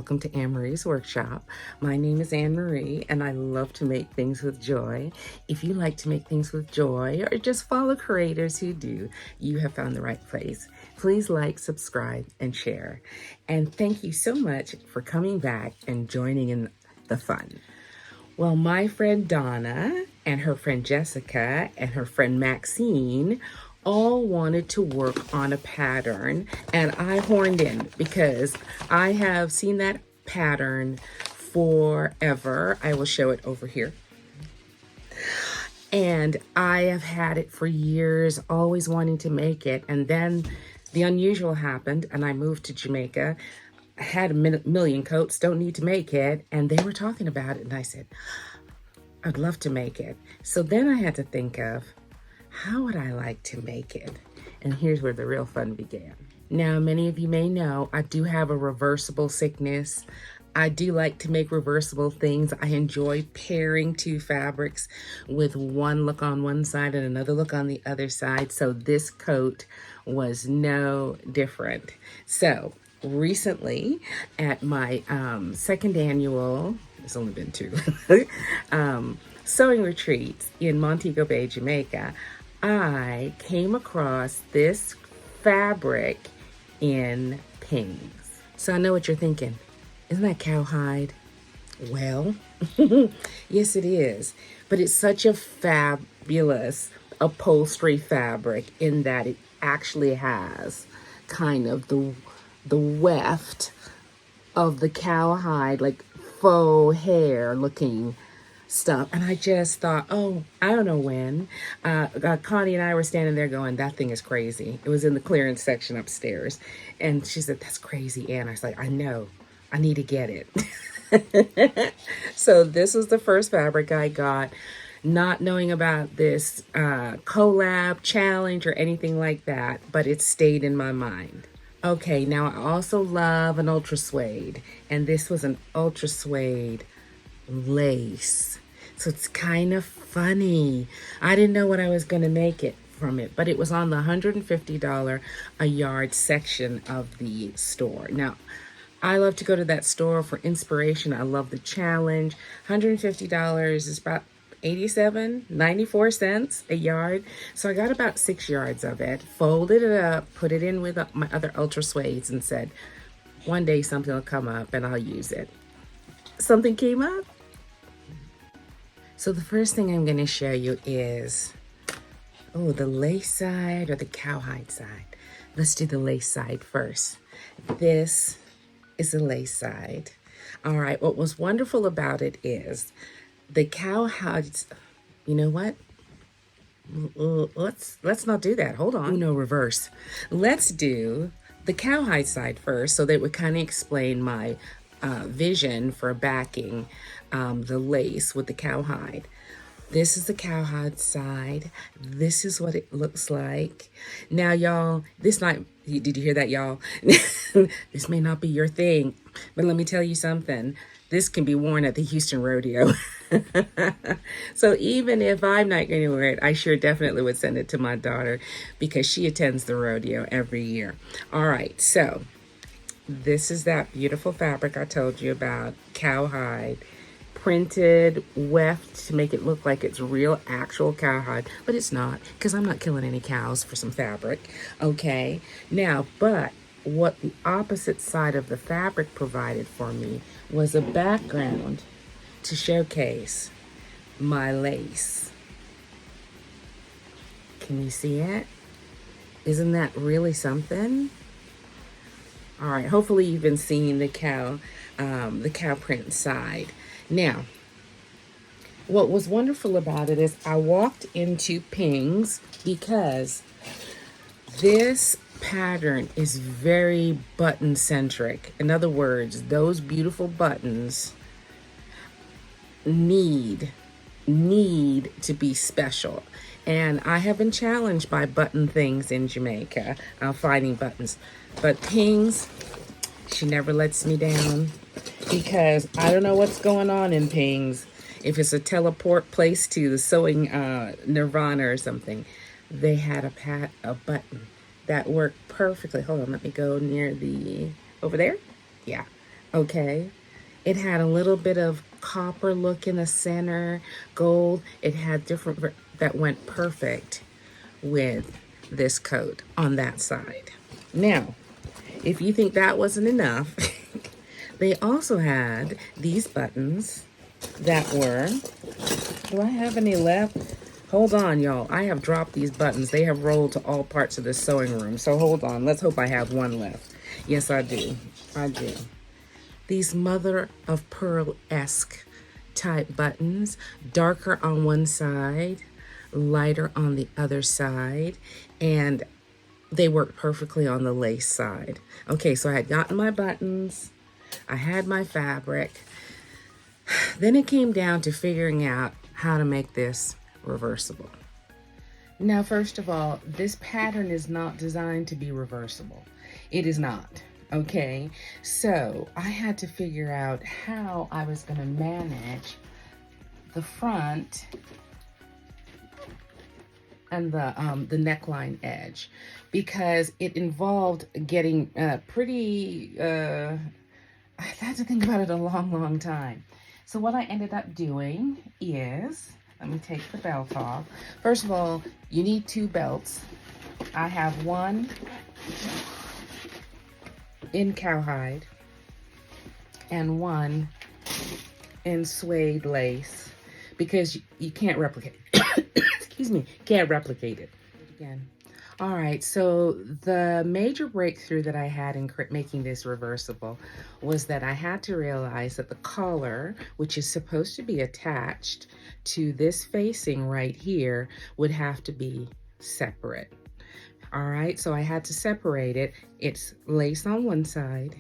welcome to Anne-Marie's Workshop. My name is Anne-Marie and I love to make things with joy. If you like to make things with joy or just follow creators who do, you have found the right place. Please like, subscribe, and share. And thank you so much for coming back and joining in the fun. Well, my friend Donna and her friend Jessica and her friend Maxine all wanted to work on a pattern, and I horned in because I have seen that pattern forever. I will show it over here. And I have had it for years, always wanting to make it. And then the unusual happened and I moved to Jamaica. I had a million coats, don't need to make it. And they were talking about it and I said, I'd love to make it. So then I had to think of, how would I like to make it? And here's where the real fun began. Now, many of you may know, I do have a reversible sickness. I do like to make reversible things. I enjoy pairing two fabrics with one look on one side and another look on the other side. So this coat was no different. So recently at my second annual, it's only been two, sewing retreats in Montego Bay, Jamaica, I came across this fabric in pings. So I know what you're thinking. Isn't that cowhide? Well, yes it is. But it's such a fabulous upholstery fabric in that it actually has kind of the weft of the cowhide, like faux hair looking stuff. And I just thought, oh, I don't know when. Connie and I were standing there going, that thing is crazy. It was in the clearance section upstairs. And she said, that's crazy, Anne. I was like, I know. I need to get it. So this was the first fabric I got, not knowing about this collab challenge or anything like that, but it stayed in my mind. Okay, now I also love an ultra suede, and this was an ultra suede lace. So it's kind of funny. I didn't know what I was going to make it from it, but it was on the $150 a yard section of the store. Now, I love to go to that store for inspiration. I love the challenge. $150 is about 94 cents a yard. So I got about 6 yards of it, folded it up, put it in with my other ultra suedes and said, one day something will come up and I'll use it. Something came up. So the first thing I'm going to show you is, the lace side or the cowhide side. Let's do the lace side first. This is the lace side. All right, what was wonderful about it is the cowhides, you know what? Let's not do that. Hold on. No, reverse. Let's do the cowhide side first so that it would kind of explain my vision for backing the lace with the cowhide. This is the cowhide side. This is what it looks like. Now, y'all, did you hear that, y'all? This may not be your thing, but let me tell you something. This can be worn at the Houston Rodeo. So even if I'm not going to wear it, I sure definitely would send it to my daughter because she attends the rodeo every year. All right, so this is that beautiful fabric I told you about, cowhide, printed, weft to make it look like it's real, actual cowhide, but it's not because I'm not killing any cows for some fabric. Okay, now, but what the opposite side of the fabric provided for me was a background to showcase my lace. Can you see it? Isn't that really something? All right, hopefully you've been seeing the cow print side. Now, what was wonderful about it is I walked into Ping's because this pattern is very button centric. In other words, those beautiful buttons need to be special. And I have been challenged by button things in Jamaica, finding buttons. But Ping's, she never lets me down because I don't know what's going on in Ping's. If it's a teleport place to the sewing nirvana or something, they had a button that worked perfectly. Hold on, let me go near over there. Yeah, okay? It had a little bit of copper look in the center, gold. It had different that went perfect with this coat on that side. Now, if you think that wasn't enough, they also had these buttons that were, do I have any left? Hold on, y'all. I have dropped these buttons. They have rolled to all parts of the sewing room. So hold on. Let's hope I have one left. Yes, I do. I do. These mother of pearl-esque type buttons, darker on one side, lighter on the other side, and they work perfectly on the lace side. Okay, so I had gotten my buttons, I had my fabric. Then it came down to figuring out how to make this reversible. Now, first of all, this pattern is not designed to be reversible. It is not. Okay, so I had to figure out how I was going to manage the front and the neckline edge, because it involved getting pretty, I had to think about it a long time. So what I ended up doing is, let me take the belt off. First of all, you need 2 belts. I have one in cowhide and one in suede lace, because you can't replicate excuse me, can't replicate it again. All right, so the major breakthrough that I had in making this reversible was that I had to realize that the collar, which is supposed to be attached to this facing right here, would have to be separate. All right, so I had to separate it. It's lace on one side,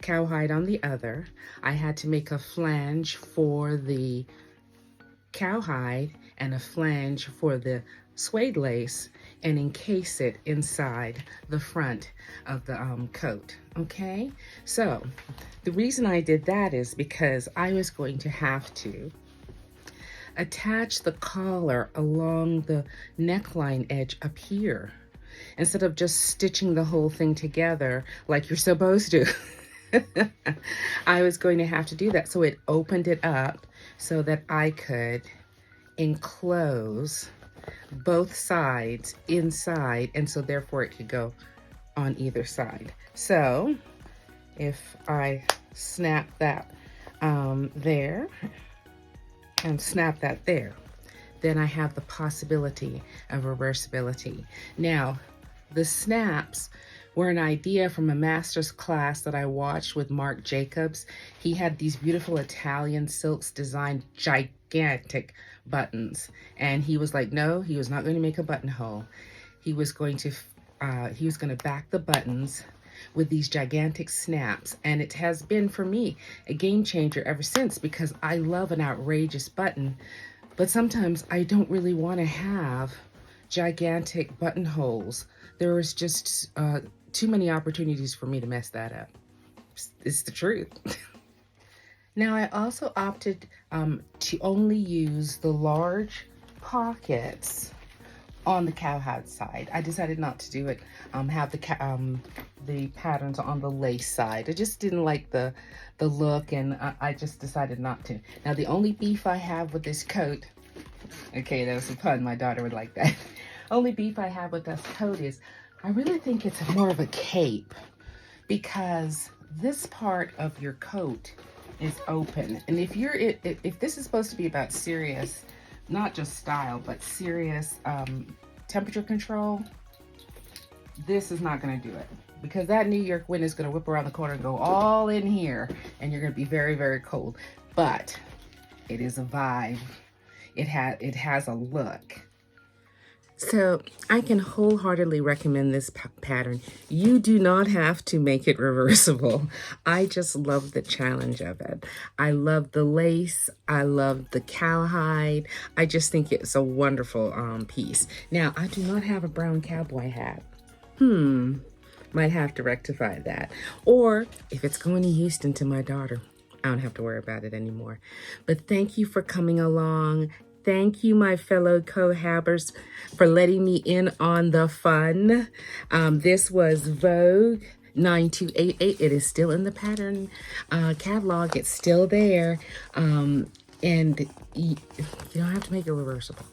cowhide on the other. I had to make a flange for the cowhide and a flange for the suede lace and encase it inside the front of the coat. Okay, so the reason I did that is because I was going to have to attach the collar along the neckline edge up here, instead of just stitching the whole thing together like you're supposed to. I was going to have to do that. So it opened it up so that I could enclose both sides inside, and so therefore it could go on either side. So if I snap that there and snap that there, then I have the possibility of reversibility. Now, the snaps were an idea from a master's class that I watched with Marc Jacobs. He had these beautiful Italian silks designed gigantic buttons. And he was like, no, he was not going to make a buttonhole. He was going to back the buttons with these gigantic snaps. And it has been, for me, a game changer ever since, because I love an outrageous button, but sometimes I don't really want to have gigantic buttonholes. There was just too many opportunities for me to mess that up. It's the truth. Now, I also opted to only use the large pockets on the cowhide side. I decided not to do it, have the patterns on the lace side. I just didn't like the look, and I just decided not to. Now, the only beef I have with this coat, okay, that was a pun, my daughter would like that. Only beef I have with this coat is I really think it's more of a cape, because this part of your coat is open. And if this is supposed to be about serious, not just style, but serious temperature control, this is not going to do it, because that New York wind is going to whip around the corner and go all in here, and you're going to be very, very cold. But it is a vibe. It has a look. So I can wholeheartedly recommend this pattern. You do not have to make it reversible. I just love the challenge of it. I love the lace. I love the cowhide. I just think it's a wonderful piece. Now, I do not have a brown cowboy hat. Might have to rectify that. Or if it's going to Houston to my daughter, I don't have to worry about it anymore. But thank you for coming along. Thank you, my fellow cohabers, for letting me in on the fun. This was Vogue 9288. It is still in the pattern catalog. It's still there. And you don't have to make it reversible.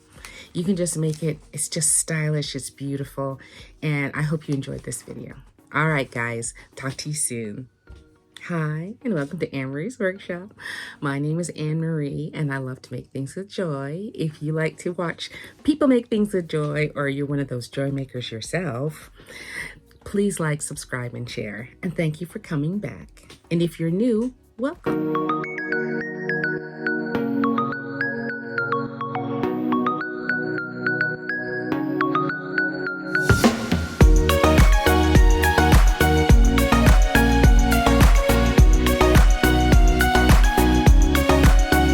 You can just make it, it's just stylish, it's beautiful, and I hope you enjoyed this video. All right, guys, talk to you soon. Hi, and welcome to Anne Marie's Workshop. My name is Anne Marie, and I love to make things with joy. If you like to watch people make things with joy, or you're one of those joy makers yourself, please like, subscribe, and share. And thank you for coming back. And if you're new, welcome.